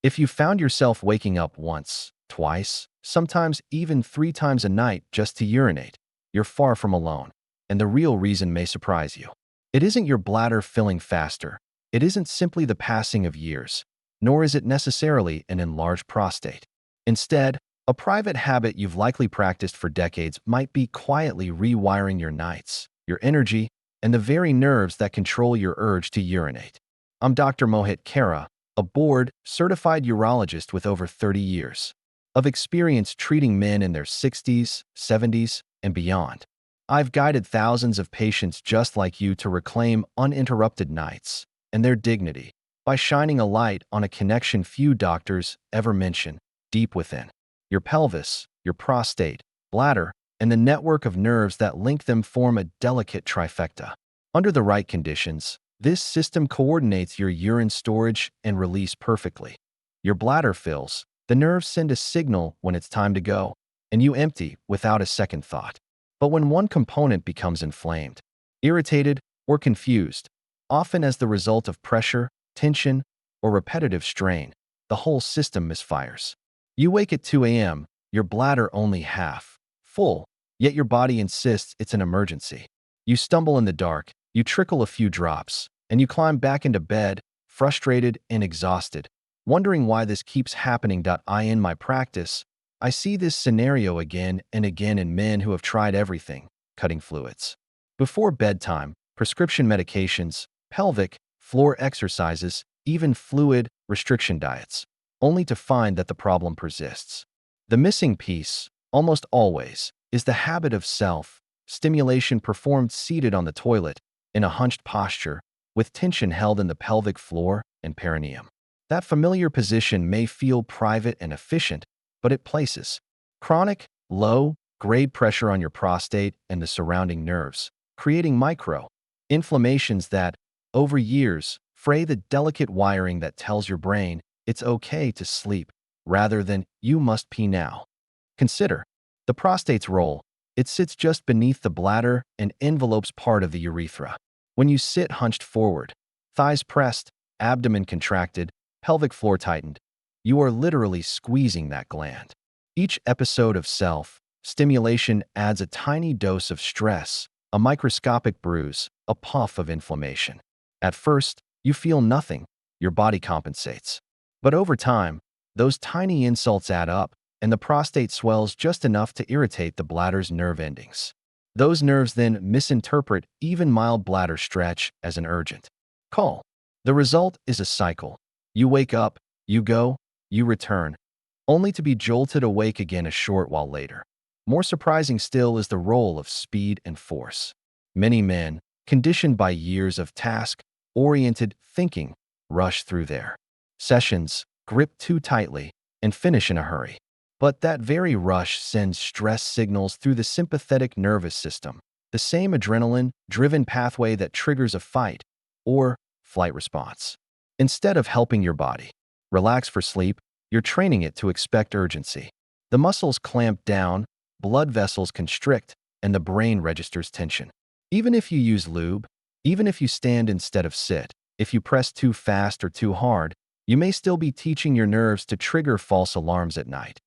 If you found yourself waking up once, twice, sometimes even 3 times a night just to urinate, you're far from alone, and the real reason may surprise you. It isn't your bladder filling faster. It isn't simply the passing of years, nor is it necessarily an enlarged prostate. Instead, a private habit you've likely practiced for decades might be quietly rewiring your nights, your energy, and the very nerves that control your urge to urinate. I'm Dr. Mohit Kara, a board-certified urologist with over 30 years of experience treating men in their 60s, 70s, and beyond. I've guided thousands of patients just like you to reclaim uninterrupted nights and their dignity by shining a light on a connection few doctors ever mention deep within your pelvis, your prostate, bladder, and the network of nerves that link them form a delicate trifecta. Under the right conditions, this system coordinates your urine storage and release perfectly. Your bladder fills, the nerves send a signal when it's time to go, and you empty without a second thought. But when one component becomes inflamed, irritated, or confused, often as the result of pressure, tension, or repetitive strain, the whole system misfires. You wake at 2 a.m., your bladder only half full, yet your body insists it's an emergency. You stumble in the dark, you trickle a few drops, and you climb back into bed, frustrated and exhausted, wondering why this keeps happening. In my practice, I see this scenario again and again in men who have tried everything: cutting fluids before bedtime, prescription medications, pelvic, floor exercises, even fluid restriction diets, only to find that the problem persists. The missing piece, almost always, is the habit of self-stimulation performed seated on the toilet, in a hunched posture, with tension held in the pelvic floor and perineum. That familiar position may feel private and efficient, but it places chronic, low-grade pressure on your prostate and the surrounding nerves, creating micro-inflammations that, over years, fray the delicate wiring that tells your brain it's okay to sleep, rather than "you must pee now." Consider the prostate's role. It sits just beneath the bladder and envelopes part of the urethra. When you sit hunched forward, thighs pressed, abdomen contracted, pelvic floor tightened, you are literally squeezing that gland. Each episode of self-stimulation adds a tiny dose of stress, a microscopic bruise, a puff of inflammation. At first, you feel nothing. Your body compensates. But over time, those tiny insults add up, and the prostate swells just enough to irritate the bladder's nerve endings. Those nerves then misinterpret even mild bladder stretch as an urgent call. The result is a cycle. You wake up, you go, you return, only to be jolted awake again a short while later. More surprising still is the role of speed and force. Many men, conditioned by years of task-oriented thinking, rush through their sessions, grip too tightly, and finish in a hurry. But that very rush sends stress signals through the sympathetic nervous system, the same adrenaline-driven pathway that triggers a fight or flight response. Instead of helping your body relax for sleep, you're training it to expect urgency. The muscles clamp down, blood vessels constrict, and the brain registers tension. Even if you use lube, even if you stand instead of sit, if you press too fast or too hard, you may still be teaching your nerves to trigger false alarms at night.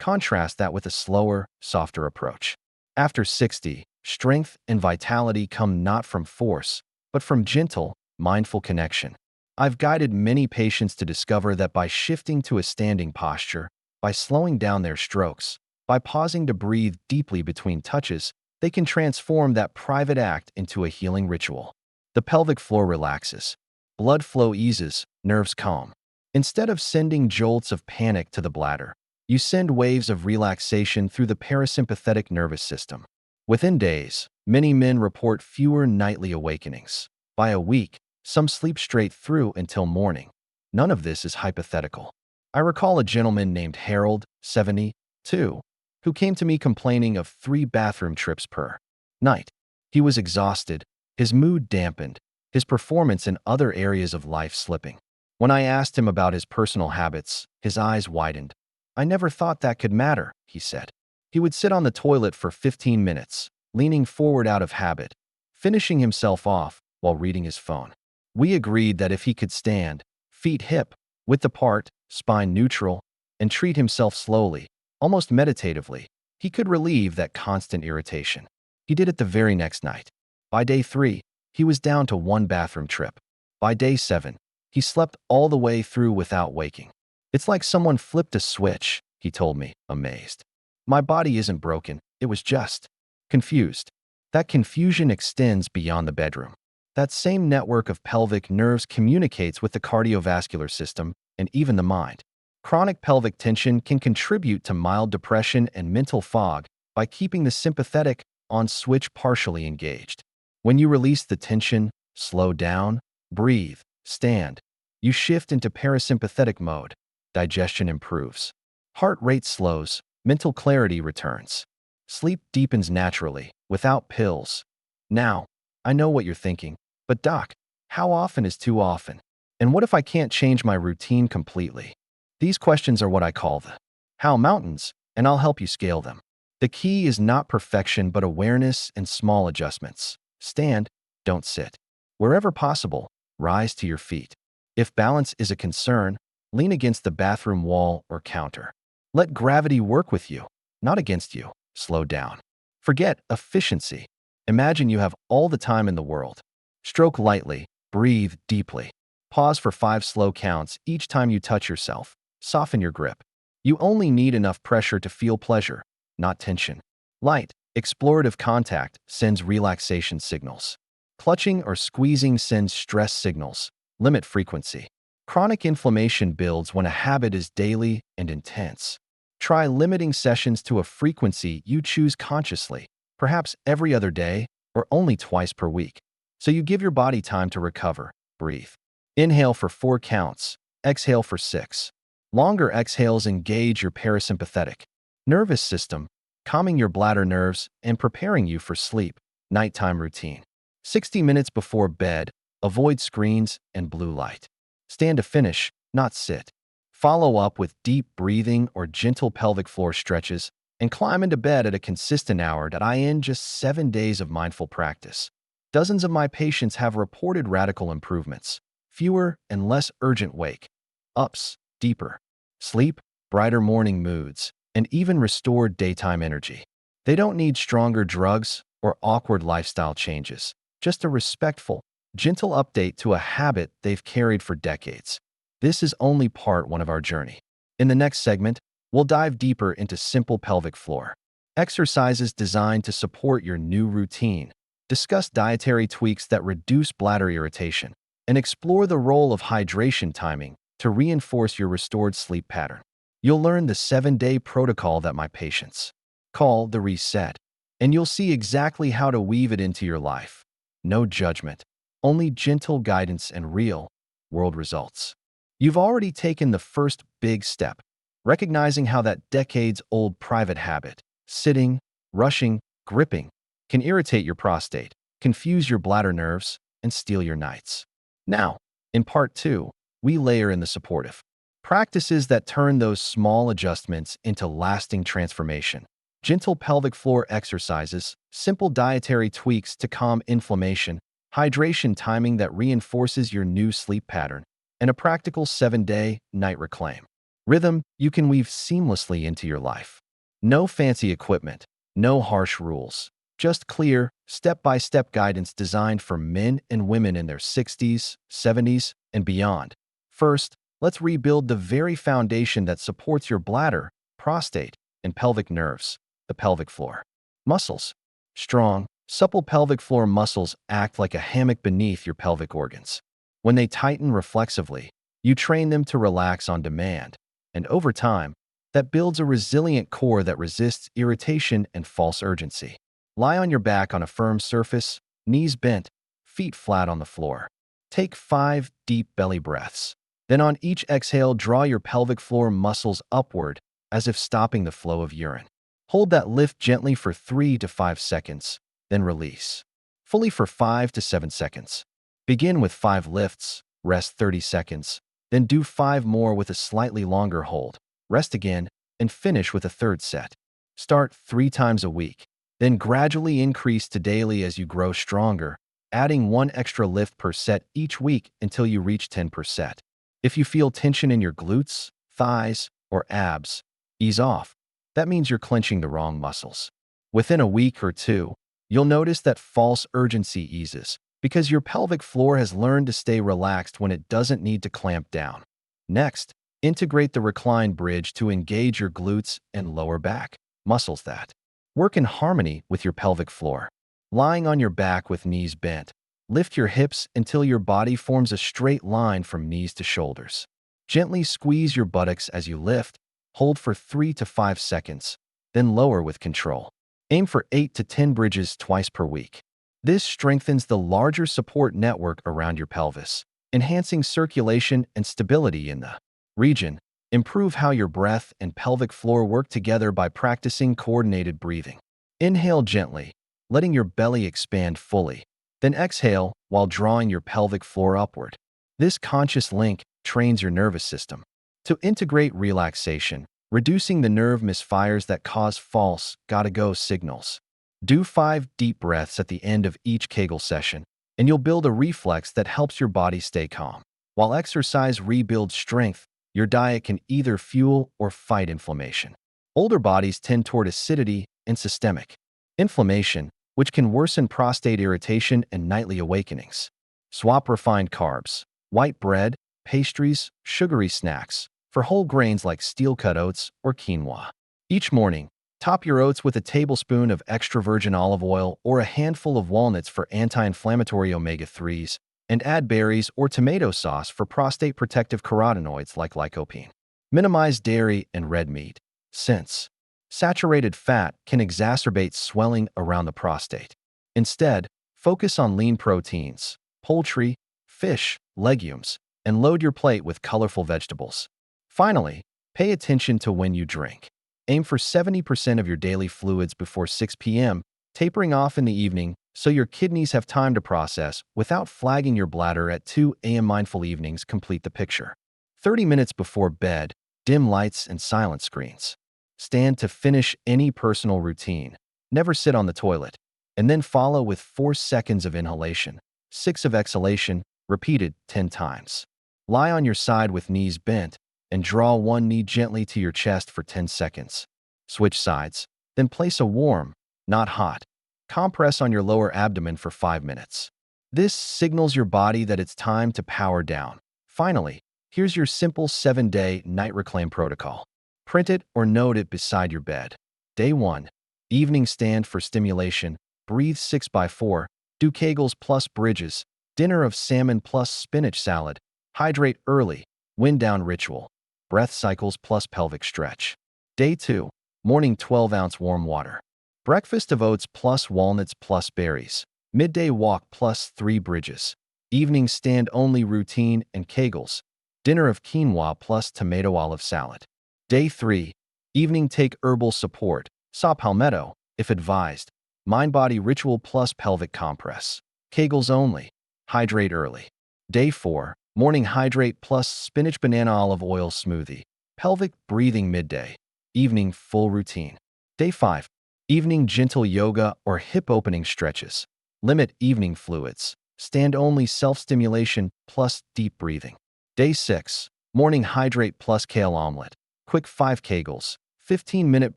Contrast that with a slower, softer approach. After 60, strength and vitality come not from force, but from gentle, mindful connection. I've guided many patients to discover that by shifting to a standing posture, by slowing down their strokes, by pausing to breathe deeply between touches, they can transform that private act into a healing ritual. The pelvic floor relaxes. Blood flow eases, nerves calm. Instead of sending jolts of panic to the bladder, you send waves of relaxation through the parasympathetic nervous system. Within days, many men report fewer nightly awakenings. By a week, some sleep straight through until morning. None of this is hypothetical. I recall a gentleman named Harold, 72, who came to me complaining of 3 bathroom trips per night. He was exhausted, his mood dampened, his performance in other areas of life slipping. When I asked him about his personal habits, his eyes widened. "I never thought that could matter," he said. He would sit on the toilet for 15 minutes, leaning forward out of habit, finishing himself off while reading his phone. We agreed that if he could stand, feet hip, width apart, spine neutral, and treat himself slowly, almost meditatively. He could relieve that constant irritation. He did it the very next night. By day 3, he was down to one bathroom trip. By day 7, he slept all the way through without waking. It's like someone flipped a switch, he told me, amazed. My body isn't broken, it was just confused. That confusion extends beyond the bedroom. That same network of pelvic nerves communicates with the cardiovascular system and even the mind. Chronic pelvic tension can contribute to mild depression and mental fog by keeping the sympathetic on switch partially engaged. When you release the tension, slow down, breathe, stand, you shift into parasympathetic mode. Digestion improves. Heart rate slows, mental clarity returns. Sleep deepens naturally, without pills. Now, I know what you're thinking, but doc, how often is too often? And what if I can't change my routine completely? These questions are what I call the how mountains, and I'll help you scale them. The key is not perfection but awareness and small adjustments. Stand, don't sit. Wherever possible, rise to your feet. If balance is a concern, lean against the bathroom wall or counter. Let gravity work with you, not against you. Slow down. Forget efficiency. Imagine you have all the time in the world. Stroke lightly, breathe deeply. Pause for 5 slow counts each time you touch yourself. Soften your grip. You only need enough pressure to feel pleasure, not tension. Light, explorative contact sends relaxation signals. Clutching or squeezing sends stress signals. Limit frequency. Chronic inflammation builds when a habit is daily and intense. Try limiting sessions to a frequency you choose consciously, perhaps every other day or only twice per week, so you give your body time to recover. Breathe. Inhale for 4 counts. Exhale for 6. Longer exhales engage your parasympathetic nervous system, calming your bladder nerves and preparing you for sleep. Nighttime routine. 60 minutes before bed, avoid screens and blue light. Stand to finish, not sit. Follow up with deep breathing or gentle pelvic floor stretches and climb into bed at a consistent hour. In just 7 days of mindful practice, dozens of my patients have reported radical improvements. Fewer and less urgent wake-ups, deeper sleep, brighter morning moods, and even restored daytime energy. They don't need stronger drugs or awkward lifestyle changes, just a respectful, gentle update to a habit they've carried for decades. This is only part 1 of our journey. In the next segment, we'll dive deeper into simple pelvic floor exercises designed to support your new routine, discuss dietary tweaks that reduce bladder irritation, and explore the role of hydration timing to reinforce your restored sleep pattern. You'll learn the 7-day protocol that my patients call the reset, and you'll see exactly how to weave it into your life. No judgment, only gentle guidance and real-world results. You've already taken the first big step, recognizing how that decades-old private habit, sitting, rushing, gripping, can irritate your prostate, confuse your bladder nerves, and steal your nights. Now, in part 2, we layer in the supportive practices that turn those small adjustments into lasting transformation. Gentle pelvic floor exercises, simple dietary tweaks to calm inflammation, hydration timing that reinforces your new sleep pattern, and a practical 7-day night reclaim rhythm you can weave seamlessly into your life. No fancy equipment, no harsh rules, just clear, step-by-step guidance designed for men and women in their 60s, 70s, and beyond. First, let's rebuild the very foundation that supports your bladder, prostate, and pelvic nerves, the pelvic floor. Muscles. Strong, supple pelvic floor muscles act like a hammock beneath your pelvic organs. When they tighten reflexively, you train them to relax on demand, and over time, that builds a resilient core that resists irritation and false urgency. Lie on your back on a firm surface, knees bent, feet flat on the floor. Take 5 deep belly breaths. Then on each exhale, draw your pelvic floor muscles upward as if stopping the flow of urine. Hold that lift gently for 3 to 5 seconds, then release fully for 5 to 7 seconds. Begin with 5 lifts, rest 30 seconds, then do 5 more with a slightly longer hold. Rest again, and finish with a 3rd set. Start 3 times a week, then gradually increase to daily as you grow stronger, adding 1 extra lift per set each week until you reach 10 per set. If you feel tension in your glutes, thighs, or abs, ease off. That means you're clenching the wrong muscles. Within a week or two, you'll notice that false urgency eases because your pelvic floor has learned to stay relaxed when it doesn't need to clamp down. Next, integrate the recline bridge to engage your glutes and lower back muscles that work in harmony with your pelvic floor. Lying on your back with knees bent, lift your hips until your body forms a straight line from knees to shoulders. Gently squeeze your buttocks as you lift, hold for 3 to 5 seconds, then lower with control. Aim for 8 to 10 bridges twice per week. This strengthens the larger support network around your pelvis, enhancing circulation and stability in the region. Improve how your breath and pelvic floor work together by practicing coordinated breathing. Inhale gently, letting your belly expand fully. Then exhale while drawing your pelvic floor upward. This conscious link trains your nervous system to integrate relaxation, reducing the nerve misfires that cause false gotta-go signals. Do 5 deep breaths at the end of each Kegel session, and you'll build a reflex that helps your body stay calm. While exercise rebuilds strength, your diet can either fuel or fight inflammation. Older bodies tend toward acidity and systemic inflammation, which can worsen prostate irritation and nightly awakenings. Swap refined carbs, white bread, pastries, sugary snacks for whole grains like steel-cut oats or quinoa. Each morning, top your oats with a tablespoon of extra virgin olive oil or a handful of walnuts for anti-inflammatory omega-3s, and add berries or tomato sauce for prostate protective carotenoids like lycopene. Minimize dairy and red meat, since saturated fat can exacerbate swelling around the prostate. Instead, focus on lean proteins, poultry, fish, legumes, and load your plate with colorful vegetables. Finally, pay attention to when you drink. Aim for 70% of your daily fluids before 6 p.m., tapering off in the evening so your kidneys have time to process without flagging your bladder at 2 a.m. Mindful evenings complete the picture. 30 minutes before bed, dim lights and silent screens. Stand to finish any personal routine. Never sit on the toilet. And then follow with 4 seconds of inhalation, 6 of exhalation, repeated 10 times. Lie on your side with knees bent and draw one knee gently to your chest for 10 seconds. Switch sides, then place a warm, not hot, compress on your lower abdomen for 5 minutes. This signals your body that it's time to power down. Finally, here's your simple 7-day night reclaim protocol. Print it or note it beside your bed. Day 1. Evening stand for stimulation. Breathe 6x4. Do Kegels plus bridges. Dinner of salmon plus spinach salad. Hydrate early. Wind down ritual. Breath cycles plus pelvic stretch. Day 2. Morning 12-ounce warm water. Breakfast of oats plus walnuts plus berries. Midday walk plus 3 bridges. Evening stand-only routine and Kegels. Dinner of quinoa plus tomato olive salad. Day 3. Evening take herbal support. Saw palmetto, if advised. Mind-body ritual plus pelvic compress. Kegels only. Hydrate early. Day 4. Morning hydrate plus spinach banana olive oil smoothie. Pelvic breathing midday. Evening full routine. Day 5. Evening gentle yoga or hip opening stretches. Limit evening fluids. Stand-only self-stimulation plus deep breathing. Day 6. Morning hydrate plus kale omelet. Quick 5 Kegels. 15-minute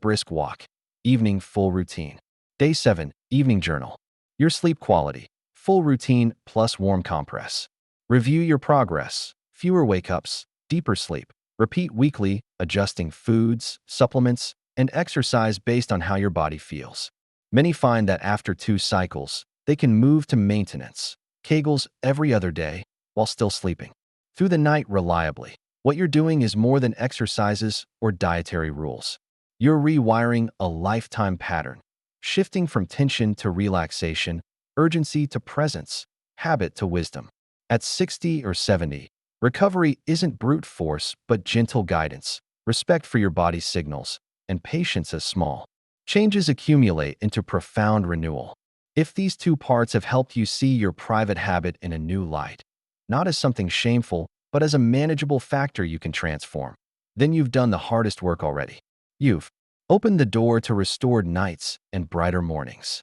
brisk walk. Evening full routine. Day 7. Evening journal. Your sleep quality. Full routine plus warm compress. Review your progress. Fewer wake-ups, deeper sleep. Repeat weekly, adjusting foods, supplements, and exercise based on how your body feels. Many find that after 2 cycles, they can move to maintenance. Kegels every other day while still sleeping through the night reliably. What you're doing is more than exercises or dietary rules. You're rewiring a lifetime pattern, shifting from tension to relaxation, urgency to presence, habit to wisdom. At 60 or 70, recovery isn't brute force but gentle guidance, respect for your body's signals, and patience as small changes accumulate into profound renewal. If these 2 parts have helped you see your private habit in a new light, not as something shameful, but as a manageable factor you can transform, then you've done the hardest work already. You've opened the door to restored nights and brighter mornings.